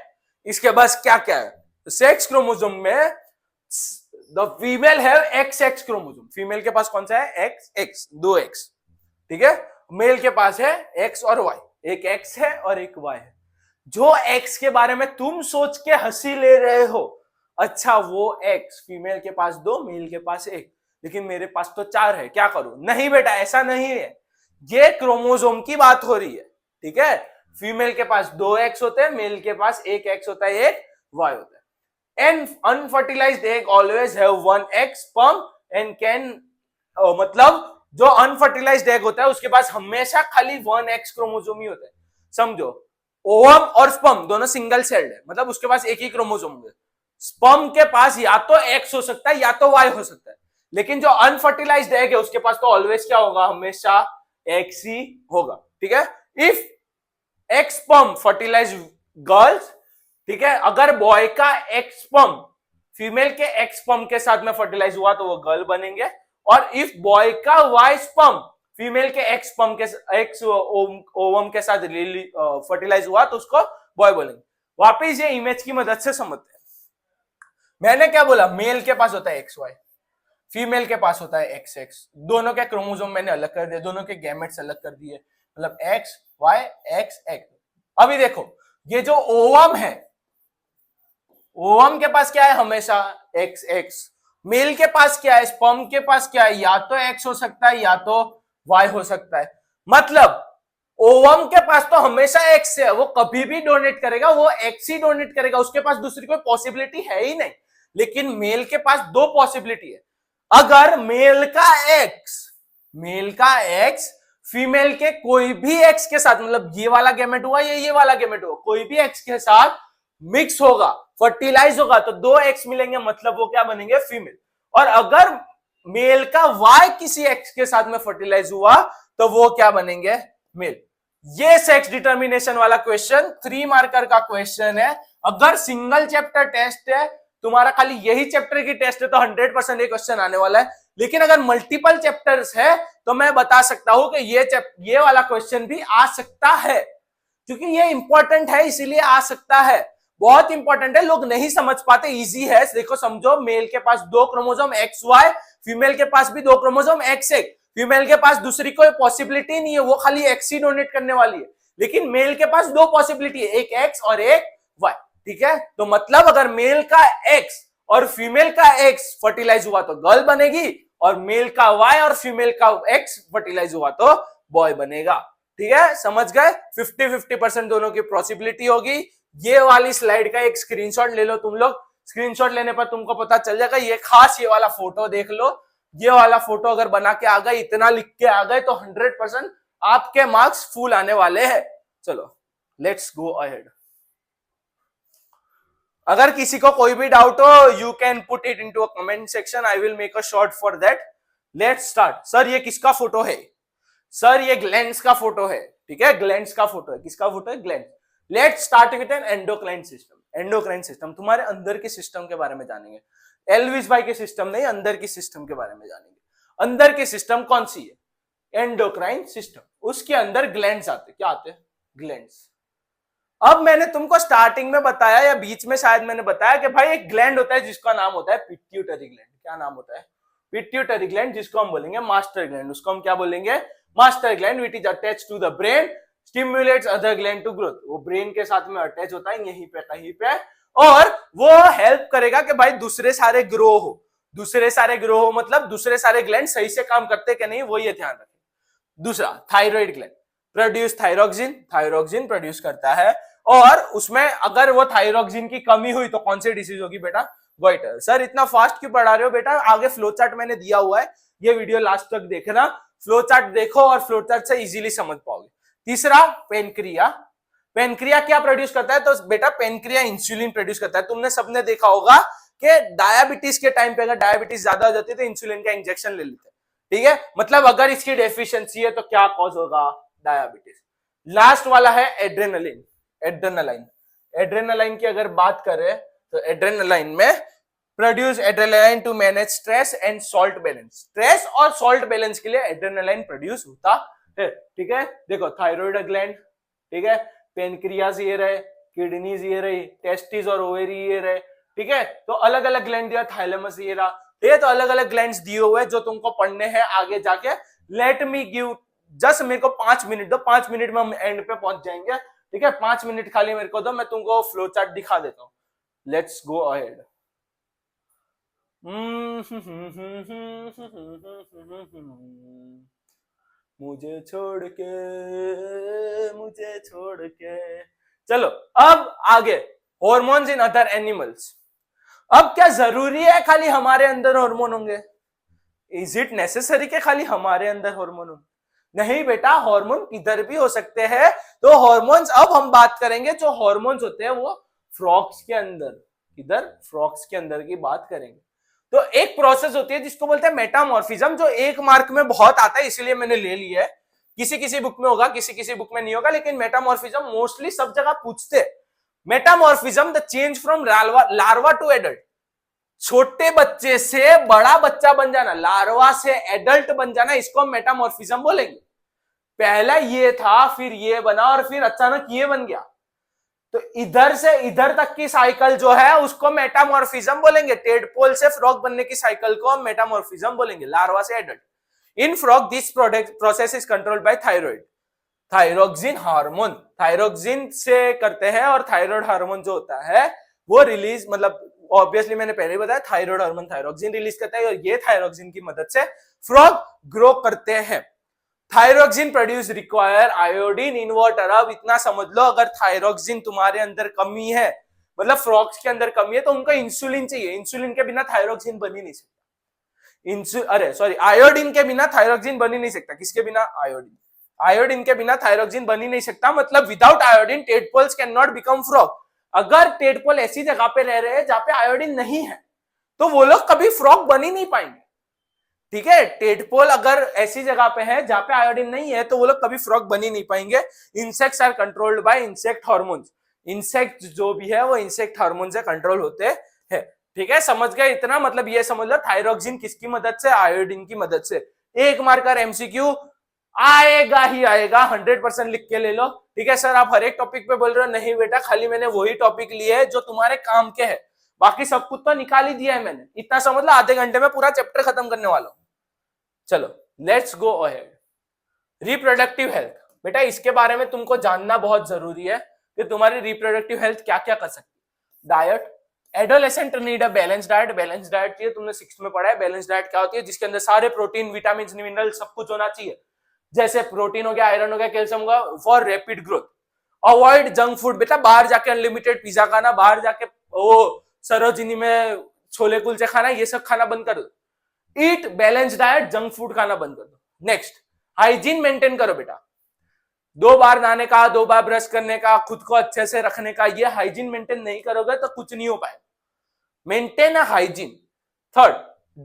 इसके पास क्या क्या है? तो सेक्स क्रोमोसोम में the female have XX chromosome. Female के पास कौन सा है? XX, 2 X, ठीक है। मेल के पास है X और Y, एक X है और एक Y है। जो X के बारे में तुम सोच के हंसी ले रहे हो, अच्छा वो X फीमेल के पास 2, मेल के पास 1, लेकिन मेरे पास तो 4 है, क्या करूं? नहीं बेटा, ऐसा नहीं है, ये क्रोमोसोम की बात हो रही है, ठीक है। फीमेल के पास 2 X होते हैं, मेल के पास 1 X होता है, 1 Y होता है। And unfertilised egg always have 1 X sperm and can, मतलब जो अनफर्टिलाइज्ड एग होता है उसके पास हमेशा खाली 1 X क्रोमोसोम ही होता है। समझो, ओवम और स्पर्म दोनों सिंगल सेल्ड है, मतलब उसके पास एक ही क्रोमोसोम होगा। स्पर्म के पास या तो X हो सकता है या तो Y हो सकता है, लेकिन जो अनफर्टिलाइज्ड एग है उसके पास तो ऑलवेज क्या होगा? हमेशा X ही होगा, ठीक है। If X sperm fertilise girls, ठीक है, अगर बॉय का X स्पर्म फीमेल के X स्पर्म के साथ में फर्टिलाइज हुआ तो वो गर्ल बनेंगे, और इफ बॉय का Y स्पर्म फीमेल के X स्पर्म के X ओवम के साथ फर्टिलाइज हुआ तो उसको बॉय बोलेंगे। वापिस ये इमेज की मदद से समझते हैं। मैंने क्या बोला? मेल के पास होता है XY, फीमेल के पास होता है XX। दोनों के क्रोमोसोम मैंने अलग कर दिए, दोनों के गैमेट्स अलग कर दिए, मतलब XY XX। अभी देखो, ये जो ओवम है, ओवम के पास क्या है? हमेशा XX। मेल के पास क्या है? स्पर्म के पास क्या है? या तो X हो सकता है या तो Y हो सकता है। मतलब ओवम के पास तो हमेशा X है, वो कभी भी डोनेट करेगा, वो X ही डोनेट करेगा, उसके पास दूसरी कोई पॉसिबिलिटी है ही नहीं। लेकिन मेल के पास 2 पॉसिबिलिटी है। अगर मेल का X फीमेल के कोई भी एक्स के साथ, मतलब ये वाला गैमेट हुआ या ये वाला गैमेट हुआ, कोई भी एक्स के साथ मिक्स होगा, फर्टिलाइज होगा, तो 2 एक्स मिलेंगे, मतलब वो क्या बनेंगे, फीमेल। और अगर मेल का वाई किसी एक्स के साथ में फर्टिलाइज हुआ तो वो क्या बनेंगे, मेल। ये सेक्स डिटर्मिनेशन वाला क्वेश्चन 3 मार्कर का क्वेश्चन है। अगर सिंगल चैप्टर टेस्ट है, तुम्हारा खाली यही चैप्टर की टेस्ट है, तो 100% ये क्वेश्चन आने वाला है। लेकिन अगर मल्टीपल चैप्टर्स है तो मैं बता सकता हूं कि ये वाला क्वेश्चन भी आ सकता है, क्योंकि ये इंपॉर्टेंट है, इसीलिए आ सकता है, बहुत इंपॉर्टेंट है। लोग नहीं समझ पाते, इजी है। देखो समझो, मेल के पास 2 क्रोमोसोम एक्स वाई, फीमेल के पास भी 2 क्रोमोसोम एक्स एक। फीमेल के पास दूसरी कोई पॉसिबिलिटी नहीं है, वो खाली एक्स ही डोनेट करने वाली है। लेकिन मेल के पास 2 पॉसिबिलिटी है, एक एक्स और एक वाई, ठीक है। तो मतलब अगर मेल का एक्स और फीमेल का एक्स फर्टिलाइज हुआ तो गर्ल बनेगी, और मेल का वाई और फीमेल का एक्स फर्टिलाइज हुआ तो बॉय बनेगा, ठीक है। समझ गए, 50-50% दोनों की पॉसिबिलिटी होगी। ये वाली स्लाइड का एक स्क्रीनशॉट ले लो तुम लोग, स्क्रीनशॉट लेने पर तुमको पता चल जाएगा। ये खास ये वाला फोटो देख लो, ये वाला फोटो अगर बना के आ गए, इतना लिख के आ गए, तो 100% आपके मार्क्स फुल आने वाले हैं। चलो लेट्स गो अहेड। अगर किसी को कोई भी डाउट हो, you can put it into a comment section, I will make a short for that. Let's start. Sir ये किसका फोटो है? सर ये ग्लैंड्स का फोटो है, ठीक है, ग्लैंड्स का फोटो है। किसका फोटो है? Gland. Let's start with N endocrine system. Endocrine system, तुम्हारे अंदर के सिस्टम के बारे में जानेंगे। एल्विस भाई के सिस्टम नहीं, अंदर की सिस्टम के बारे में जानेंगे। अंदर की सिस्टम कौन सी है? Endocrine system. उसके अंदर ग्लैंड्स आते, क्या आते हैं? ग्लैंड्स। अब मैंने तुमको स्टार्टिंग में बताया या बीच में शायद मैंने बताया कि भाई एक ग्लैंड होता है जिसका नाम होता है पिट्यूटरी ग्लैंड। क्या नाम होता है? पिट्यूटरी ग्लैंड, जिसको हम बोलेंगे मास्टर ग्लैंड। उसको हम क्या बोलेंगे? Master gland, which is attach to the brain, stimulates other gland to growth. वो ब्रेन के साथ में अटैच होता है यहीं पे कहीं पे, और वो हेल्प करेगा कि भाई दूसरे सारे ग्रो हो। दूसरे सारे ग्रो हो मतलब दूसरे सारे ग्लैंड सही से काम करते कि नहीं, वो ये ध्यान रखें। दूसरा, thyroid gland produce thyroxine, thyroxine produce करता है। और उसमें अगर वो थायरोक्सिन की कमी हुई तो कौन सी डिसीज होगी बेटा? गोइटर। सर इतना फास्ट क्यों पढ़ा रहे हो बेटा? आगे फ्लो चार्ट मैंने दिया हुआ है, ये वीडियो लास्ट तक देखना, फ्लो चार्ट देखो और फ्लो चार्ट से इजीली समझ पाओगे। तीसरा, पेनक्रिया। पेनक्रिया क्या प्रोड्यूस करता है? तो बेटा पेनक्रिया इंसुलिन प्रोड्यूस करता है। तुमने सबने देखा होगा कि डायबिटीज के टाइम पे अगर डायबिटीज ज्यादा हो जाती है तो इंसुलिन का इंजेक्शन ले लेते हैं, ठीक है। मतलब अगर इसकी डेफिशिएंसी है तो क्या कॉज होगा? डायबिटीज। लास्ट वाला है एड्रेनलिन, एड्रेनालाइन। एड्रेनालाइन की अगर बात करें तो एड्रेनालाइन में produce adrenaline to manage stress and salt balance. Stress और सॉल्ट बैलेंस के लिए एड्रेनालाइन प्रोड्यूस होता है, ठीक है। देखो थायराइड ग्लैंड, ठीक है, पेनक्रियाज ये रहे, किडनीज ये रही, टेस्टिस और ओवेरी ये रहे, ठीक है। तो अलग अलग ग्लैंड दिया, थाइलेमस ये रहा, ठीक है। तो अलग अलग ग्लैंड्स दिए हुए जो तुमको पढ़ने हैं आगे जाके। लेट मी गिव जस्ट, मेरे को 5 मिनट दो, 5 मिनट में हम एंड पे पहुंच जाएंगे, ठीक है। 5 मिनट खाली मेरे को दो, मैं तुमको फ्लो चार्ट दिखा देता हूं। Let's go ahead. मुझे छोड़ के चलो अब आगे। Hormones in other animals. अब क्या जरूरी है खाली हमारे अंदर हार्मोन होंगे? इज इट नेसेसरी कि खाली हमारे अंदर हार्मोन होंगे? नहीं बेटा, हार्मोन किधर भी हो सकते हैं। तो हार्मोन्स, अब हम बात करेंगे जो हार्मोन्स होते हैं वो फ्रॉक्स के अंदर, इधर फ्रॉक्स के अंदर की बात करेंगे। तो एक प्रोसेस होती है जिसको बोलते हैं मेटामॉर्फिज्म, जो 1 मार्क में बहुत आता है इसलिए मैंने ले लिया है। किसी किसी बुक में होगा, किसी किसी बुक में नहीं होगा, लेकिन मेटामॉर्फिज्म मोस्टली सब जगह पूछते हैं। Metamorphism the change from larva to adult. छोटे बच्चे से बड़ा बच्चा बन जाना, लार्वा से एडल्ट बन जाना, इसको हम मेटामॉर्फिज्म बोलेंगे। पहला ये था, फिर ये बना, और फिर अचानक ये बन गया। तो इधर से इधर तक की साइकिल जो है उसको मेटामॉर्फिज्म बोलेंगे। टेडपोल से फ्रॉग बनने की साइकिल को हम मेटामॉर्फिज्म बोलेंगे, लार्वा से adult. In frog this process is controlled by thyroid, thyroxine hormone. Thyroxine से करते हैं, और थायराइड हार्मोन जो होता है वो रिलीज, मतलब ऑब्वियसली मैंने पहले ही बताया, थायराइड हार्मोन थायरोक्सिन रिलीज करता है, और ये थायरोक्सिन की मदद से फ्रॉग ग्रो करते हैं। Thyroxine produce require iodine in water. अब इतना समझ लो, अगर थायरोक्सिन तुम्हारे अंदर कमी है, मतलब फ्रॉक्स के अंदर कमी है, तो उनको इंसुलिन चाहिए। इंसुलिन के बिना थायरोक्सिन बन ही नहीं सकता। आयोडीन के बिना थायरोक्सिन बन ही नहीं सकता। किसके बिना? आयोडीन। आयोडीन के बिना थायरोक्सिन बन ही नहीं सकता, मतलब without iodine tadpoles can not become frog. अगर टेडपोल ऐसी जगह पे रह रहे हैं जहां पे आयोडीन नहीं है तो वो लोग कभी फ्रॉग बन ही नहीं पाएंगे। ठीक है, टेडपोल अगर ऐसी जगह पे है जहां पे आयोडीन नहीं है तो वो लोग कभी फ्रॉग बन ही नहीं पाएंगे। Insects are controlled by insect hormones, insect जो भी है वो इंसेक्ट हार्मोन से कंट्रोल होते हैं। ठीक है, समझ गए इतना? मतलब ये समझ लो थायरोक्सिन किसकी मदद से, आयोडीन की मदद से। एक मार्कर एमसीक्यू आएगा ही आएगा, 100% लिख के ले लो। ठीक है सर, आप हर एक टॉपिक पे बोल रहे हो, नहीं बेटा खाली मैंने वही टॉपिक लिए है जो तुम्हारे काम के है, बाकी सब कुछ तो निकाल ही दिया है मैंने। इतना समझ लो, आधे घंटे में पूरा चैप्टर खत्म करने वाला हूं। चलो let's go ahead. Reproductive health, बेटा इसके बारे में तुमको जानना बहुत जरूरी है कि तुम्हारी रिप्रोडक्टिव हेल्थ क्या क्या कर सकती है। Diet, adolescent need a balance diet. Balance diet ये तुमने 6th में पढ़ा है। बैलेंस डाइट क्या होती है? जिसके अंदर सारे प्रोटीन, विटामिन, मिनरल सब कुछ होना चाहिए। जैसे प्रोटीन हो गया, आयरन हो गया, कैल्शियम होगा, for rapid growth. Avoid junk food, बेटा बाहर जाके अनलिमिटेड पिज्जा खाना, बाहर जाके वो सरोजिनी में छोले कुलचे खाना, ये सब खाना बंद कर दो। ईट बैलेंस डाइट, जंक फूड खाना बंद कर दो। नेक्स्ट, हाइजीन मेंटेन करो बेटा। 2 बार नहाने का, 2 बार ब्रश करने का, खुद को अच्छे से रखने का, ये हाइजीन मेंटेन नहीं करोगे तो कुछ नहीं हो पाएगा। Maintain a hygiene. Third,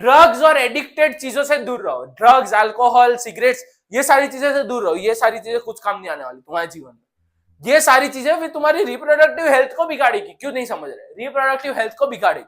drugs और एडिक्टेड चीजों से दूर रहो। ड्रग्स, अल्कोहल, सिगरेट्स, ये सारी चीजें से दूर रहो। ये सारी चीजें कुछ काम नहीं आने वाली तुम्हारे जीवन में। ये सारी चीजें फिर तुम्हारी रिप्रोडक्टिव हेल्थ को बिगाड़ेगी। क्यों नहीं समझ रहे? रिप्रोडक्टिव हेल्थ को बिगाड़ेगी।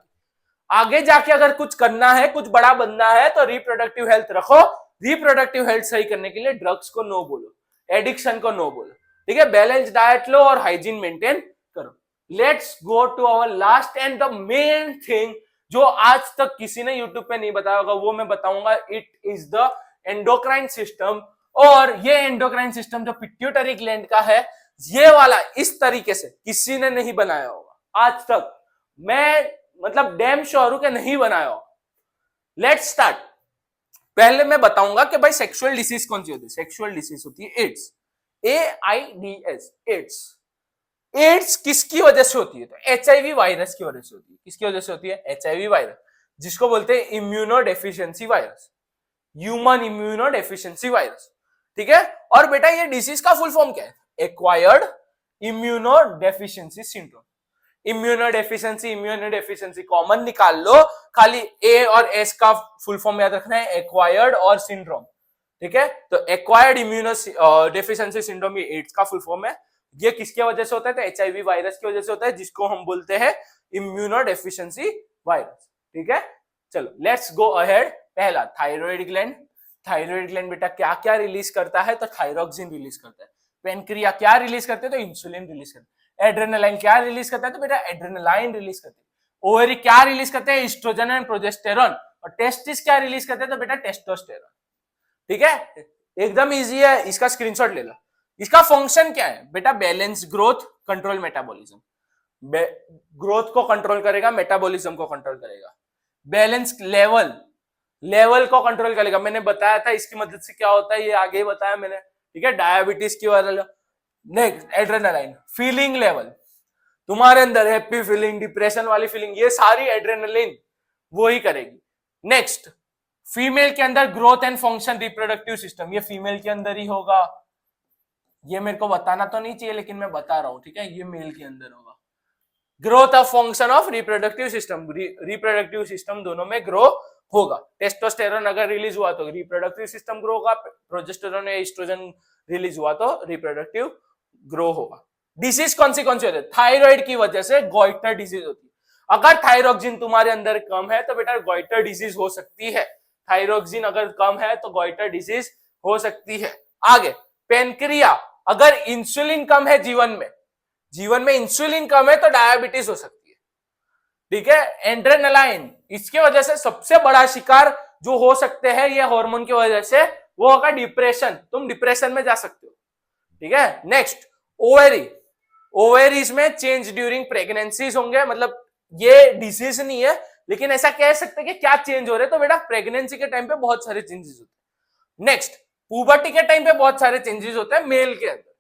आगे जाके अगर कुछ करना है, कुछ बड़ा बनना है तो रिप्रोडक्टिव हेल्थ रखो। रिप्रोडक्टिव हेल्थ सही करने के लिए ड्रग्स को नो बोलो, एडिक्शन को नो बोलो। ठीक है, बैलेंस डाइट लो और हाइजीन मेंटेन करो। Let's go to our last and the main thing, जो आज तक किसी ने यूट्यूब पे नहीं बताया होगा, वो मैं बताऊंगा। It is the endocrine system. और ये एंडोक्राइन सिस्टम जो पिट्यूटरी ग्लैंड का है, ये वाला इस तरीके से किसी ने नहीं बनाया होगा आज तक। मैं मतलब डैम श्योर हूं कि नहीं बनाया होगा। Let's start. पहले मैं बताऊंगा कि भाई सेक्सुअल डिसीज कौन सी होती है। सेक्सुअल डिसीज होती है एड्स, AIDS, एड्स। एड्स किसकी वजह से होती है? तो HIV वायरस की वजह से होती है। किसकी वजह से होती है? HIV वायरस, जिसको बोलते हैं immuno deficiency virus, human immuno deficiency virus. ठीक है, और बेटा ये डिसीज का फुल फॉर्म क्या है? Acquired immuno deficiency syndrome. Immuno deficiency common निकाल लो, खाली A और S का फुल फॉर्म याद रखना है, एक्वायर्ड और सिंड्रोम। ठीक है, तो एक्वायर्ड इम्यूनो डेफिशिएंसी सिंड्रोम ये एड्स का फुल फॉर्म है। ये किसके वजह से होता है? तो HIV वायरस की वजह से होता है, जिसको हम बोलते हैं इम्यूनो डेफिशिएंसी वायरस। ठीक है, चलो लेट्स गो अहेड। पहला, थायराइड ग्लैंड। थायराइड ग्लैंड बेटा क्या क्या रिलीज करता है? तो थायरोक्सिन रिलीज करता है। पेनक्रिया क्या रिलीज करते हैं? तो इंसुलिन रिलीज करते हैं। एड्रेनालाइन क्या रिलीज करता है? तो बेटा एड्रेनालाइन रिलीज करते हैं। ओवरी क्या रिलीज करते हैं? Estrogen and progesterone. और टेस्टिस क्या रिलीज करते हैं? तो बेटा टेस्टोस्टेरॉन। ठीक है, एकदम इजी है, इसका स्क्रीनशॉट ले लो। इसका फंक्शन क्या है? बेटा balance growth, control metabolism. Growth को कंट्रोल करेगा, मेटाबॉलिज्म को कंट्रोल करेगा। बैलेंस लेवल को कंट्रोल करेगा। मैंने बताया था इसकी मदद से क्या होता है, ये आगे ही बताया मैंने। ठीक है, डायबिटीज की वजह। नेक्स्ट, एड्रेनालाइन, फीलिंग लेवल, तुम्हारे अंदर हैप्पी फीलिंग, डिप्रेशन वाली फीलिंग, ये सारी एड्रेनालिन वो ही करेगी। नेक्स्ट, फीमेल के अंदर growth and function, reproductive system, ये फीमेल के अंदर ही होगा। ये मेरे को बताना तो नहीं चाहिए लेकिन मैं बता रहा हूं। ठीक है, ये मेल के अंदर होगा। Growth of function of reproductive system, reproductive system दोनों में ग्रो होगा। टेस्टोस्टेरोन अगर रिलीज हुआ तो रिप्रोडक्टिव सिस्टम ग्रो होगा, प्रोजेस्टेरोन या एस्ट्रोजन रिलीज हुआ तो रिप्रोडक्टिव ग्रो होगा। डिसीज कौन सी होती है? थायराइड की वजह से गॉइटर डिजीज होती है। अगर थायरोक्सिन तुम्हारे अंदर कम है तो बेटा गॉइटर डिजीज हो सकती है। थायरोक्सिन अगर कम है तो गॉइटर डिजीज हो सकती है। आगे, पेनक्रिया, अगर इंसुलिन कम है जीवन में इंसुलिन कम है तो डायबिटीज हो सकती है। ठीक है, एड्रेनालाइन, इसकी वजह से सबसे बड़ा शिकार जो हो सकते हैं ये हार्मोन की वजह से, वो होगा डिप्रेशन। तुम डिप्रेशन में जा सकते हो। ठीक है, नेक्स्ट, ओवेरीज में चेंज ड्यूरिंग प्रेगनेंसीज होंगे। मतलब ये डिसीज नहीं है लेकिन ऐसा कह सकते हैं कि क्या चेंज हो रहे हैं, तो बेटा प्रेगनेंसी के टाइम पे बहुत सारे चेंजेस होते हैं। नेक्स्ट, पुबर्टी के टाइम पे बहुत सारे चेंजेस होते हैं मेल के अंदर।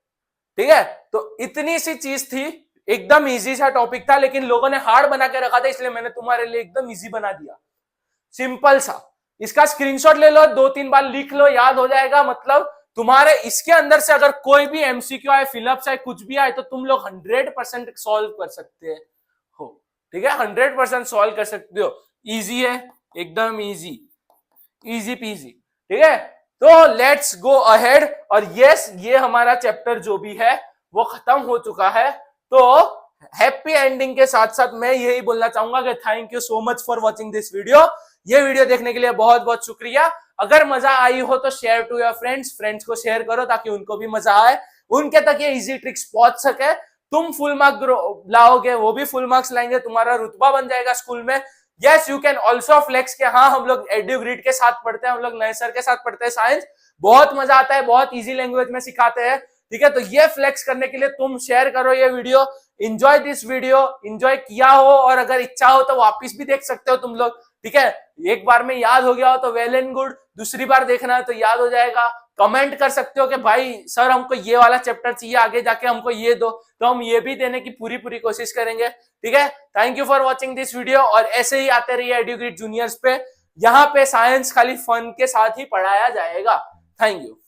ठीक है, तो इतनी सी चीज थी, एकदम इजी सा टॉपिक था लेकिन लोगों ने हार्ड बना के रखा था, इसलिए मैंने तुम्हारे लिए एकदम इजी बना दिया, सिंपल सा। इसका स्क्रीनशॉट ले लो, 2-3 बार लिख लो, याद हो जाएगा। मतलब तुम्हारे इसके अंदर से अगर कोई भी एमसीक्यू आए, फिलअप्स आए, कुछ भी आए, तो तुम लोग 100% सॉल्व कर सकते हो। ठीक है, 100% सॉल्व कर सकते हो। इजी है, एकदम इजी, इजी पीजी। ठीक है, तो लेट्स गो अहेड। और यस, ये हमारा चैप्टर जो भी है वो खत्म हो चुका है। तो हैप्पी एंडिंग के साथ साथ मैं यही बोलना चाहूंगा कि thank you so much for watching this video. ये वीडियो देखने के लिए बहुत बहुत शुक्रिया। अगर मजा आई हो तो शेयर टू योर फ्रेंड्स को शेयर करो ताकि उनको भी मजा आए, उनके तक ये इजी ट्रिक्स पहुंच सके। तुम फुल मार्क्स लाओगे, वो भी फुल मार्क्स लाएंगे, तुम्हारा रुतबा बन जाएगा स्कूल में। Yes, you can also flex के हाँ हम लोग एड्यूग्रिड के साथ पढ़ते हैं, हम लोग नए सर के साथ पढ़ते हैं साइंस, बहुत मजा आता है, बहुत इजी लैंग्वेज में सिखाते हैं। ठीक है, तो ये फ्लेक्स करने के लिए तुम शेयर करो ये video, enjoy this video, enjoy किया हो और अगर इच्छा हो तो वापस भी देख सकते हो तुम लोग। ठीक है, एक बार में याद हो गया हो तो वेल एंड गुड, दूसरी बार देखना है तो याद हो जाएगा। कमेंट कर सकते हो कि भाई सर हमको ये वाला चैप्टर चाहिए, आगे जाके हमको ये दो, तो हम ये भी देने की पूरी कोशिश करेंगे। ठीक है, thank you for watching this video. और ऐसे ही आते रहिए एड्यूग्रिड जूनियर्स पे, यहाँ पे साइंस खाली फन के साथ ही पढ़ाया जाएगा। Thank you.